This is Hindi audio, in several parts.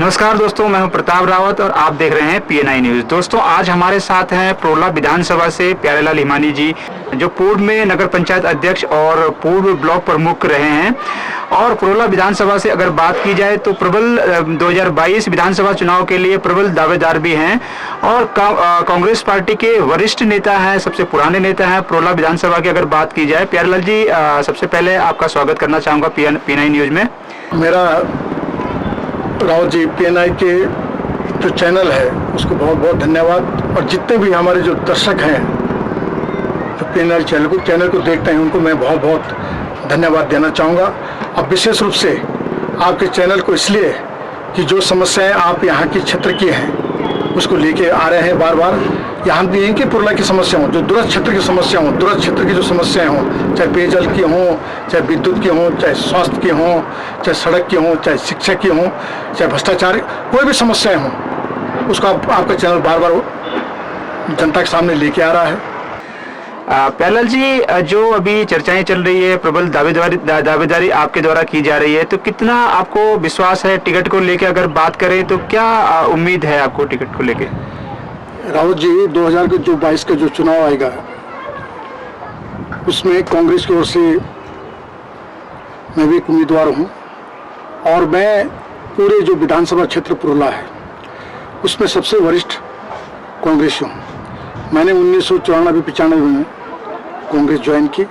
नमस्कार दोस्तों, मैं हूं प्रताप रावत और आप देख रहे हैं PNI न्यूज। दोस्तों, आज हमारे साथ हैं प्रोला विधानसभा से प्यारेलाल हिमानी जी, जो पूर्व में नगर पंचायत अध्यक्ष और पूर्व ब्लॉक प्रमुख रहे हैं। और प्रोला विधानसभा से अगर बात की जाए तो प्रबल 2022 विधानसभा चुनाव के लिए प्रबल दावेदार भी हैं और कांग्रेस पार्टी के वरिष्ठ नेता हैं, सबसे पुराने नेता हैं प्रोला विधानसभा की अगर बात की जाए। प्यारेलाल जी, सबसे पहले आपका स्वागत करना चाहूँगा PNI न्यूज में। मेरा राव जी PNI के जो चैनल है उसको बहुत बहुत धन्यवाद, और जितने भी हमारे जो दर्शक हैं जो PNI चैनल को देखते हैं उनको मैं बहुत बहुत धन्यवाद देना चाहूँगा। अब विशेष रूप से आपके चैनल को इसलिए कि जो समस्याएं आप यहाँ की क्षेत्र की हैं उसको लेके आ रहे हैं बार बार। यहाँ भी इनके पुरला की समस्या हो, जो दूरस्थ क्षेत्र की समस्या हो, दूरस्थ क्षेत्र की जो समस्याएं हों, चाहे पेयजल की हों, चाहे विद्युत की हों, चाहे स्वास्थ्य की हों, चाहे सड़क की हों, चाहे शिक्षा की हों, चाहे भ्रष्टाचार, कोई भी समस्याएं हों, उसको आपका चैनल बार बार जनता के सामने लेके आ रहा है। प्यारेलाल जी, जो अभी चर्चाएं चल रही है, प्रबल दावेदारी आपके द्वारा की जा रही है, तो कितना आपको विश्वास है टिकट को लेकर? अगर बात करें तो क्या उम्मीद है आपको टिकट को लेकर? रावत जी, 2022 का जो चुनाव आएगा उसमें कांग्रेस की ओर से मैं भी एक उम्मीदवार हूं, और मैं पूरे जो विधानसभा क्षेत्र पुरला है उसमें सबसे वरिष्ठ कांग्रेसी हूं। मैंने 1994-95 में कांग्रेस ज्वाइन की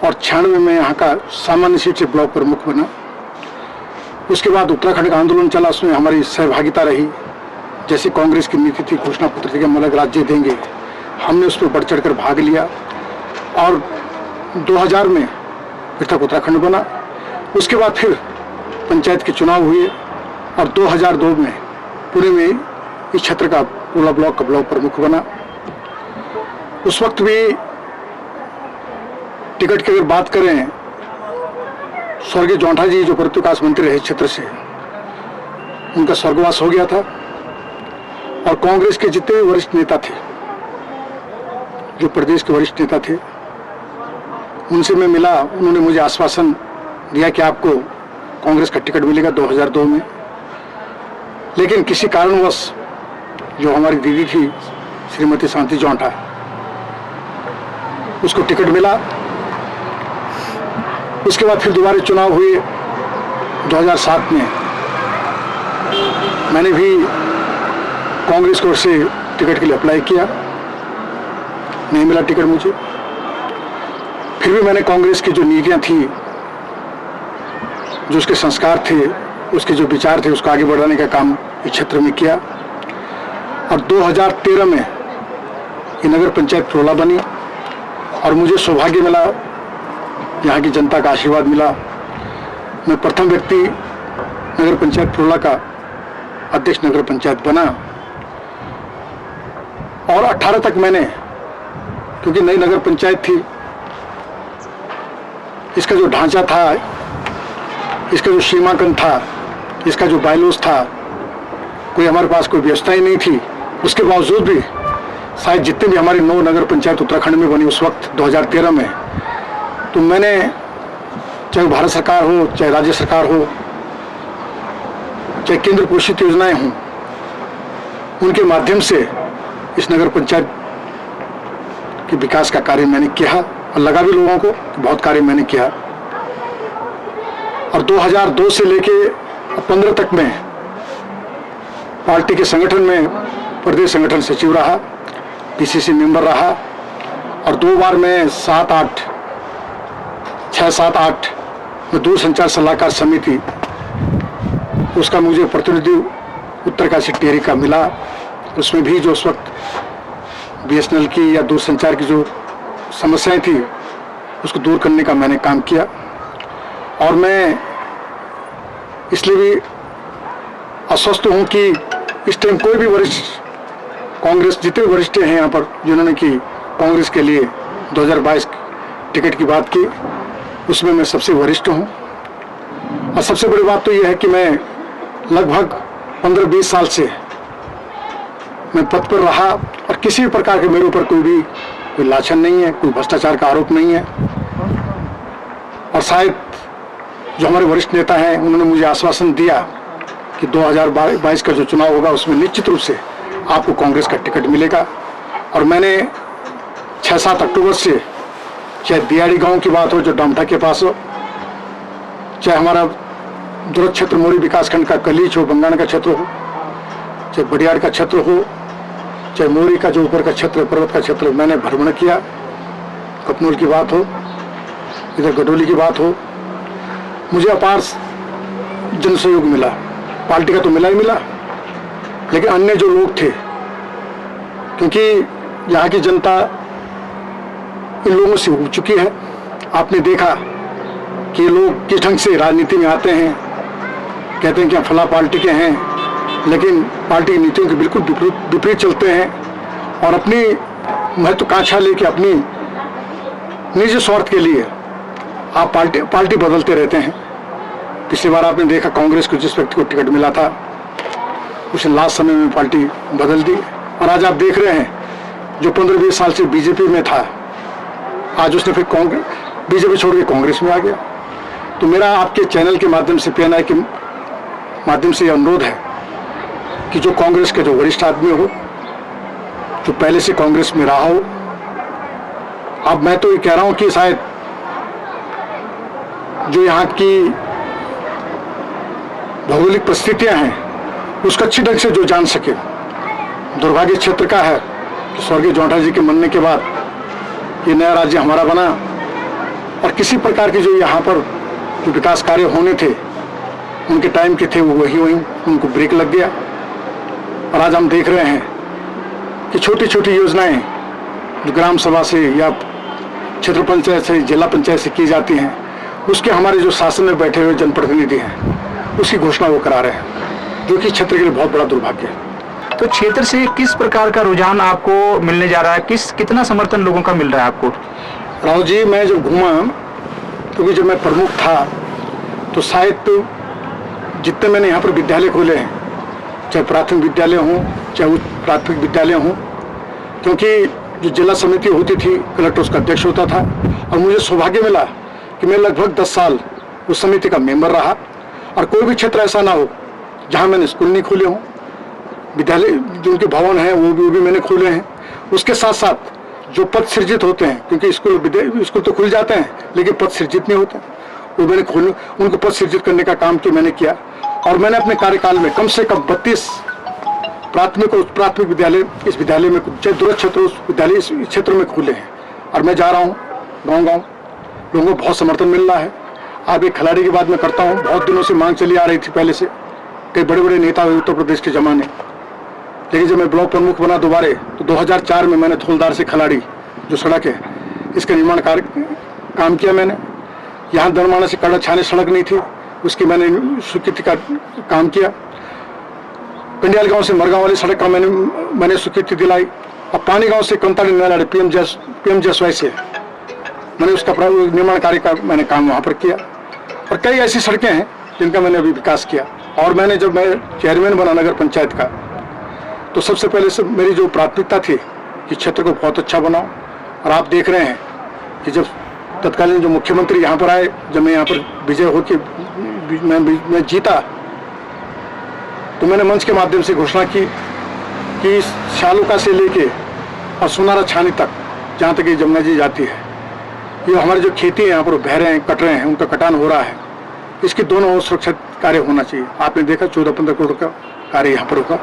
और 96 में यहाँ का सामान्य सीट से ब्लॉक प्रमुख बना। उसके बाद उत्तराखंड का आंदोलन चला, उसमें हमारी सहभागिता रही। जैसे कांग्रेस की नीति थी, घोषणा पत्र थी कि हम अलग राज्य देंगे, हमने उस पर बढ़ चढ़ कर भाग लिया और 2000 में फिर तक उत्तराखंड बना। उसके बाद फिर पंचायत के चुनाव हुए और 2002 में पुणे में इस क्षेत्र का पूरा ब्लॉक का ब्लॉक प्रमुख बना। उस वक्त भी टिकट की अगर बात करें, स्वर्गीय जोंठा जी जो प्रत्युकाश मंत्री रहे क्षेत्र से, उनका स्वर्गवास हो गया था। और कांग्रेस के जितने वरिष्ठ नेता थे, जो प्रदेश के वरिष्ठ नेता थे, उनसे मैं मिला। उन्होंने मुझे आश्वासन दिया कि आपको कांग्रेस का टिकट मिलेगा 2002 में। लेकिन किसी कारणवश जो हमारी दीदी थी श्रीमती शांति जोंठा, उसको टिकट मिला। उसके बाद फिर दोबारा चुनाव हुए 2007 में। मैंने भी कांग्रेस की ओर से टिकट के लिए अप्लाई किया, नहीं मिला टिकट मुझे। फिर भी मैंने कांग्रेस की जो नीतियां थी, जो उसके संस्कार थे, उसके जो विचार थे, उसको आगे बढ़ाने का काम इस क्षेत्र में किया। और 2013 में ये नगर पंचायत प्रोला बनी और मुझे सौभाग्य मिला, यहाँ की जनता का आशीर्वाद मिला। मैं प्रथम व्यक्ति नगर पंचायत प्रोला का अध्यक्ष नगर पंचायत बना। और 18 तक मैंने, क्योंकि नई नगर पंचायत थी, इसका जो ढांचा था, इसका जो सीमांकन था, इसका जो बायलॉज था, कोई हमारे पास कोई व्यवस्था ही नहीं थी। उसके बावजूद भी शायद जितने भी हमारी 9 नगर पंचायत उत्तराखंड में बनी उस वक्त 2013 में, तो मैंने, चाहे भारत सरकार हो, चाहे राज्य सरकार हो, चाहे केंद्र पोषित योजनाएं हों, उनके माध्यम से इस नगर पंचायत के विकास का कार्य मैंने किया और लगा भी लोगों को कि बहुत कार्य मैंने किया। और 2002 से लेके 15 तक में पार्टी के संगठन में प्रदेश संगठन सचिव रहा, PCC मेंबर रहा, और 2 बार मैं 6-7-8 में दूरसंचार सलाहकार समिति, उसका मुझे प्रतिनिधि उत्तरकाशी टिहरी का मिला। उसमें भी जो उस वक्त BSNL की या दूरसंचार की जो समस्याएं थी उसको दूर करने का मैंने काम किया। और मैं इसलिए भी आश्वस्त हूँ कि इस टाइम कोई भी वरिष्ठ कांग्रेस, जितने भी वरिष्ठ हैं यहाँ पर जिन्होंने की कांग्रेस के लिए 2022 टिकट की बात की, उसमें मैं सबसे वरिष्ठ हूँ। और सबसे बड़ी बात तो यह है कि मैं लगभग 15-20 साल से मैं पद पर रहा और किसी भी प्रकार के मेरे ऊपर कोई लाछन नहीं है, कोई भ्रष्टाचार का आरोप नहीं है। और शायद जो हमारे वरिष्ठ नेता हैं उन्होंने मुझे आश्वासन दिया कि 2022 का जो चुनाव होगा उसमें निश्चित रूप से आपको कांग्रेस का टिकट मिलेगा। और मैंने 6-7 अक्टूबर से, चाहे दियाड़ी गांव की बात हो जो डामठा के पास हो, चाहे हमारा दुर्ग क्षेत्र मोरी विकासखंड का कलीच हो, बंगाना का क्षेत्र हो, चाहे बडियाड़ का क्षेत्र हो, चाहे मोरी का जो ऊपर का क्षेत्र, पर्वत का क्षेत्र, मैंने भ्रमण किया। कपनूल की बात हो, इधर गडोली की बात हो, मुझे अपार जन सहयोग मिला। पार्टी का तो मिला ही मिला, लेकिन अन्य जो लोग थे, क्योंकि यहाँ की जनता इन लोगों से उब चुकी है। आपने देखा कि ये लोग किस ढंग से राजनीति में आते हैं, कहते हैं कि हम फला पार्टी के हैं, लेकिन पार्टी की नीतियों के बिल्कुल विपरीत चलते हैं और अपनी महत्वाकांक्षा लेके अपनी निजी स्वार्थ के लिए आप पार्टी बदलते रहते हैं। पिछली बार आपने देखा कांग्रेस को जिस व्यक्ति को टिकट मिला था उसने लास्ट समय में पार्टी बदल दी, और आज आप देख रहे हैं जो 15-20 साल से बीजेपी में था, आज उसने फिर बीजेपी छोड़ के कांग्रेस में आ गया। तो मेरा आपके चैनल के माध्यम से, PNI के माध्यम से अनुरोध है कि जो कांग्रेस के जो वरिष्ठ आदमी हो, जो पहले से कांग्रेस में रहा हो, अब मैं तो ये कह रहा हूं कि शायद जो यहाँ की भौगोलिक परिस्थितियां हैं उसको अच्छी ढंग से जो जान सके। दुर्भाग्य क्षेत्र का है कि स्वर्गीय जौंठा जी के मरने के बाद ये नया राज्य हमारा बना और किसी प्रकार के जो यहाँ पर जो विकास कार्य होने थे उनके टाइम के थे वो वही उनको ब्रेक लग गया। और आज हम देख रहे हैं कि छोटी छोटी योजनाएं जो ग्राम सभा से या क्षेत्र पंचायत से, जिला पंचायत से की जाती हैं, उसके हमारे जो शासन में बैठे हुए जनप्रतिनिधि हैं उसकी घोषणा वो करा रहे हैं, जो कि क्षेत्र के लिए बहुत बड़ा दुर्भाग्य है। तो क्षेत्र से किस प्रकार का रुझान आपको मिलने जा रहा है, कितना समर्थन लोगों का मिल रहा है आपको? राहुल जी, मैं जब घूमा, क्योंकि जब मैं प्रमुख था तो शायद तो जितने मैंने यहाँ पर विद्यालय खोले हैं, चाहे प्राथमिक विद्यालय हों चाहे उच्च प्राथमिक विद्यालय हों, क्योंकि जो जिला समिति होती थी कलेक्टर उसका अध्यक्ष होता था, और मुझे सौभाग्य मिला कि मैं लगभग 10 साल उस समिति का मेंबर रहा, और कोई भी क्षेत्र ऐसा ना हो जहाँ मैंने स्कूल नहीं खोले हों। विद्यालय जो उनके भवन हैं वो भी मैंने खोले हैं। उसके साथ साथ जो पद सृजित होते हैं, क्योंकि स्कूल तो खुल जाते हैं लेकिन पद सृजित नहीं होते, वो मैंने खोले, उनको पद सृजित करने का काम मैंने किया। और मैंने अपने कार्यकाल में कम से कम 32 प्राथमिक और उच्च प्राथमिक विद्यालय इस विद्यालय में, चाहे दूर क्षेत्र उस विद्यालय इस क्षेत्र में खुले हैं। और मैं जा रहा हूँ गाँव, लोगों को बहुत समर्थन मिल रहा है। अब एक खिलाड़ी की बात मैं करता हूँ, बहुत दिनों से मांग चली आ रही थी पहले से, कई बड़े बड़े नेता हुए उत्तर प्रदेश के जमाने, लेकिन जब मैं ब्लॉक प्रमुख बना दोबारे तो 2004 में मैंने थोलदार से खिलाड़ी जो सड़क है इसका निर्माण कार्य काम किया। मैंने यहाँ दरमाना से कड़ा छाने सड़क नहीं थी, उसकी मैंने स्वीकृति का काम किया। कंडियाल गांव से मरगांव वाली सड़क का मैंने स्वीकृति दिलाई, और पानी गांव से कंताड़ी नाला PM जसवाई से मैंने उसका निर्माण कार्य का मैंने काम वहाँ पर किया। और कई ऐसी सड़कें हैं जिनका मैंने अभी विकास किया। और मैंने जब मैं चेयरमैन बना नगर पंचायत का तो सबसे पहले से मेरी जो प्राथमिकता थी कि क्षेत्र को बहुत अच्छा बनाओ। और आप देख रहे हैं कि जब तत्कालीन जो मुख्यमंत्री यहाँ पर आए, जब मैं यहाँ पर विजय होकर मैं जीता, तो मैंने मंच के माध्यम से घोषणा की कि शालुका से लेके और सोनारा छानी तक, जहाँ तक ये जमुना जी जाती है, ये हमारी जो खेती है यहाँ पर बह रहे हैं, कट रहे हैं, उनका कटान हो रहा है, इसकी दोनों ओर सुरक्षा कार्य होना चाहिए। आपने देखा 14-15 करोड़ का कार्य यहाँ पर होगा।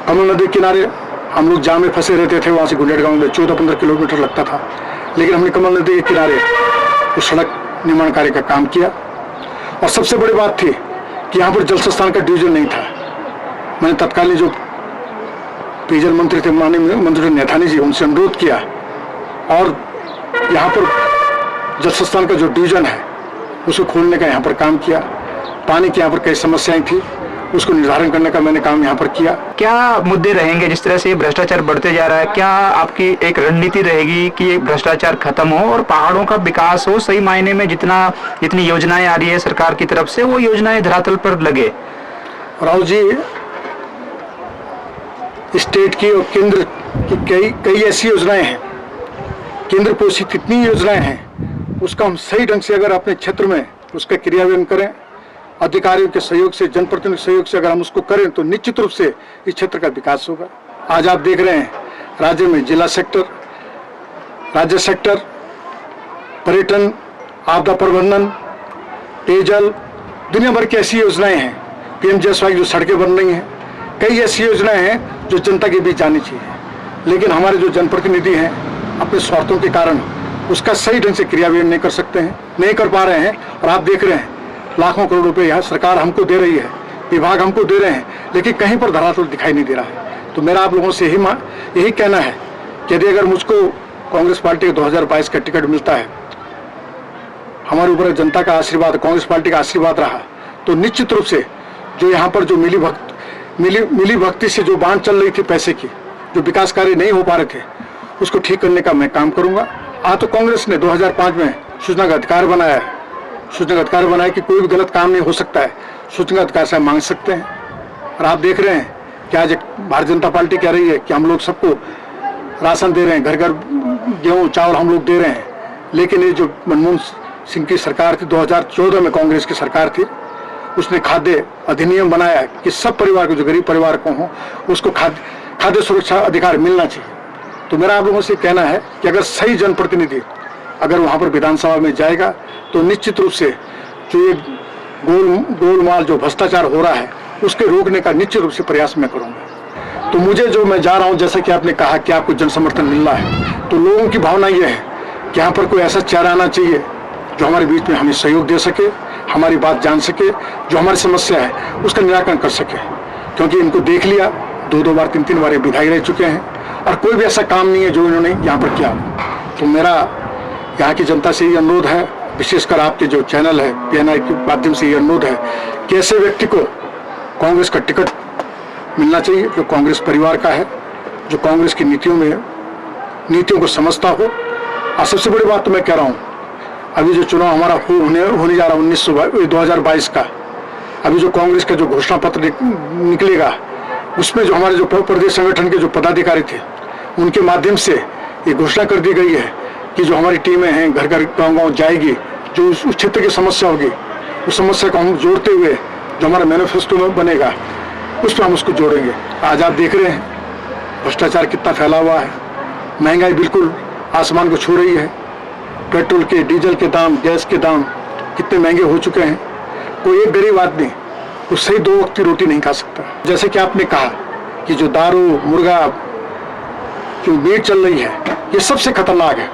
कमल नदी किनारे हम लोग जाम में फंसे रहते थे, वहाँ से गुंडेड़ गाँव में 14-15 किलोमीटर लगता था, लेकिन हमने कमल नदी के किनारे उस सड़क निर्माण कार्य का काम किया। और सबसे बड़ी बात थी कि यहाँ पर जल संस्थान का डिवीजन नहीं था। मैंने तत्कालीन जो पेयजल मंत्री थे माननीय मंत्री नेथानी जी, उनसे अनुरोध किया और यहाँ पर जल संस्थान का जो डिवीजन है उसको खोलने का यहाँ पर काम किया। पानी की यहाँ पर कई समस्याएं थी, उसको निर्धारण करने का मैंने काम यहाँ पर किया। क्या मुद्दे रहेंगे जिस तरह से भ्रष्टाचार बढ़ते जा रहा है? क्या आपकी एक रणनीति रहेगी कि ये भ्रष्टाचार खत्म हो और पहाड़ों का विकास हो, सही मायने में जितनी योजनाएं आ रही है सरकार की तरफ से वो योजनाएं धरातल पर लगे? राहुल जी, स्टेट की और केंद्र की कई ऐसी योजनाएं हैं, केंद्र पोषित इतनी योजनाएं हैं, उसका हम सही ढंग से अगर अपने क्षेत्र में उसका क्रियान्वयन करें अधिकारियों के सहयोग से, जनप्रतिनिधियों के सहयोग से अगर हम उसको करें तो निश्चित रूप से इस क्षेत्र का विकास होगा। आज आप देख रहे हैं राज्य में जिला सेक्टर, राज्य सेक्टर, पर्यटन, आपदा प्रबंधन, पेयजल, दुनिया भर की ऐसी योजनाएं हैं। पीएमजीएसवाई जो सड़कें बन रही हैं, कई ऐसी योजनाएं हैं जो जनता के बीच जानी चाहिए, लेकिन हमारे जो जनप्रतिनिधि हैं अपने स्वार्थों के कारण उसका सही ढंग से क्रियान्वयन नहीं कर सकते हैं, नहीं कर पा रहे हैं। और आप देख रहे हैं लाखों करोड़ रुपए यहाँ सरकार हमको दे रही है, विभाग हमको दे रहे हैं, लेकिन कहीं पर धरातल दिखाई नहीं दे रहा है। तो मेरा आप लोगों से यही कहना है कि यदि अगर मुझको कांग्रेस पार्टी का 2022 का टिकट मिलता है, हमारे ऊपर जनता का आशीर्वाद, कांग्रेस पार्टी का आशीर्वाद रहा, तो निश्चित रूप से जो यहाँ पर जो मिली भक्ति से जो बांध चल रही थी पैसे की, जो विकास कार्य नहीं हो पा रहे थे, उसको ठीक करने का मैं काम करूंगा। आज तो कांग्रेस ने 2005 में सूचना का अधिकार बनाया है, सूचना का अधिकार बनाया कि कोई भी गलत काम नहीं हो सकता है, सूचना का अधिकार से हम मांग सकते हैं। और आप देख रहे हैं कि आज भारतीय जनता पार्टी कह रही है कि हम लोग सबको राशन दे रहे हैं, घर घर गेहूँ चावल हम लोग दे रहे हैं, लेकिन ये जो मनमोहन सिंह की सरकार थी, 2014 में कांग्रेस की सरकार थी, उसने खाद्य अधिनियम बनाया कि सब परिवार को, जो गरीब परिवार को हो, उसको खाद्य सुरक्षा अधिकार मिलना चाहिए। तो मेरा आप लोगों से कहना है कि अगर सही जनप्रतिनिधि अगर वहाँ पर विधानसभा में जाएगा तो निश्चित रूप से जो ये गोलमाल जो भ्रष्टाचार हो रहा है उसके रोकने का निश्चित रूप से प्रयास मैं करूँगा। तो मैं जा रहा हूँ, जैसा कि आपने कहा कि आपको जन समर्थन मिल रहा है, तो लोगों की भावना ये है कि यहाँ पर कोई ऐसा चेहरा आना चाहिए जो हमारे बीच में हमें सहयोग दे सके, हमारी बात जान सके, जो हमारी समस्या है उसका निराकरण कर सके। क्योंकि इनको देख लिया, 2 बार 3 बार विधायक रह चुके हैं और कोई भी ऐसा काम नहीं है जो इन्होंने यहाँ पर किया। तो मेरा यहाँ की जनता से ये अनुरोध है, विशेषकर आपके जो चैनल है PNI के माध्यम से ये अनुरोध है कि ऐसे व्यक्ति को कांग्रेस का टिकट मिलना चाहिए जो कांग्रेस परिवार का है, जो कांग्रेस की नीतियों को समझता हो। और सबसे बड़ी बात तो मैं कह रहा हूँ, अभी जो चुनाव हमारा होने जा रहा है 2022 का, अभी जो कांग्रेस का जो घोषणा पत्र निकलेगा उसमें जो हमारे जो प्रदेश संगठन के जो पदाधिकारी थे उनके माध्यम से ये घोषणा कर दी गई है कि जो हमारी टीमें हैं घर घर गाँव जाएगी, जो उस क्षेत्र की समस्या होगी उस समस्या को हम जोड़ते हुए जो हमारा मैनिफेस्टो में बनेगा उस पर हम उसको जोड़ेंगे। आज आप देख रहे हैं भ्रष्टाचार कितना फैला हुआ है, महंगाई बिल्कुल आसमान को छू रही है, पेट्रोल के, डीजल के दाम, गैस के दाम कितने महंगे हो चुके हैं। कोई एक गरीब आदमी वो सही 2 वक्त की रोटी नहीं खा सकता। जैसे कि आपने कहा कि जो दारू, मुर्गा, जो मीट चल रही है, ये सबसे खतरनाक है।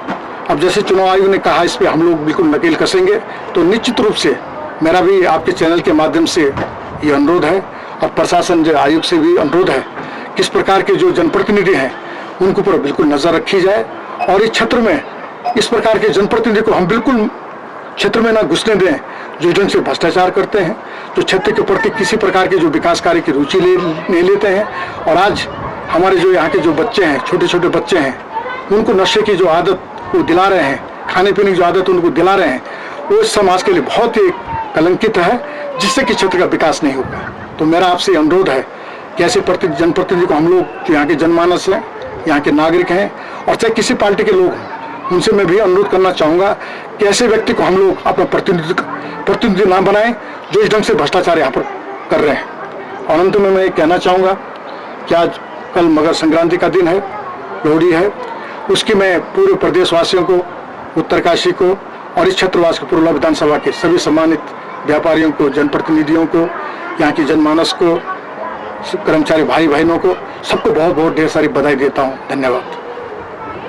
अब जैसे चुनाव आयोग ने कहा इस पे हम लोग बिल्कुल नकेल कसेंगे, तो निश्चित रूप से मेरा भी आपके चैनल के माध्यम से ये अनुरोध है और प्रशासन जो आयोग से भी अनुरोध है कि इस प्रकार के जो जनप्रतिनिधि हैं उनके ऊपर बिल्कुल नजर रखी जाए और इस क्षेत्र में इस प्रकार के जनप्रतिनिधि को हम बिल्कुल क्षेत्र में ना घुसने दें जो ढंग से भ्रष्टाचार करते हैं, जो क्षेत्र के प्रति किसी प्रकार के जो विकास कार्य की रुचि नहीं लेते हैं। और आज हमारे जो यहाँ के जो बच्चे हैं, छोटे छोटे बच्चे हैं, उनको नशे की जो आदत वो दिला रहे हैं, खाने पीने की जो आदत उनको दिला रहे हैं, वो इस समाज के लिए बहुत ही कलंकित है, जिससे कि क्षेत्र का विकास नहीं होगा। तो मेरा आपसे अनुरोध है कि ऐसे जनप्रतिनिधि को हम लोग जो यहाँ के जनमानस हैं, यहाँ के नागरिक हैं और चाहे किसी पार्टी के लोग हैं, उनसे मैं भी अनुरोध करना चाहूँगा कि ऐसे व्यक्ति को हम लोग अपना प्रतिनिधि ना बनाएं जो इस ढंग से भ्रष्टाचार यहाँ पर कर रहे हैं। और अंत में मैं ये कहना चाहूँगा कि आज कल मकर संक्रांति का दिन है, लोहड़ी है, उसकी मैं पूरे प्रदेशवासियों को, उत्तरकाशी को और इस क्षेत्रवास को, पुरुला विधानसभा के सभी सम्मानित व्यापारियों को, जनप्रतिनिधियों को, यहाँ की जनमानस को, कर्मचारी भाई बहनों को, सबको बहुत बहुत ढेर सारी बधाई देता हूँ। धन्यवाद।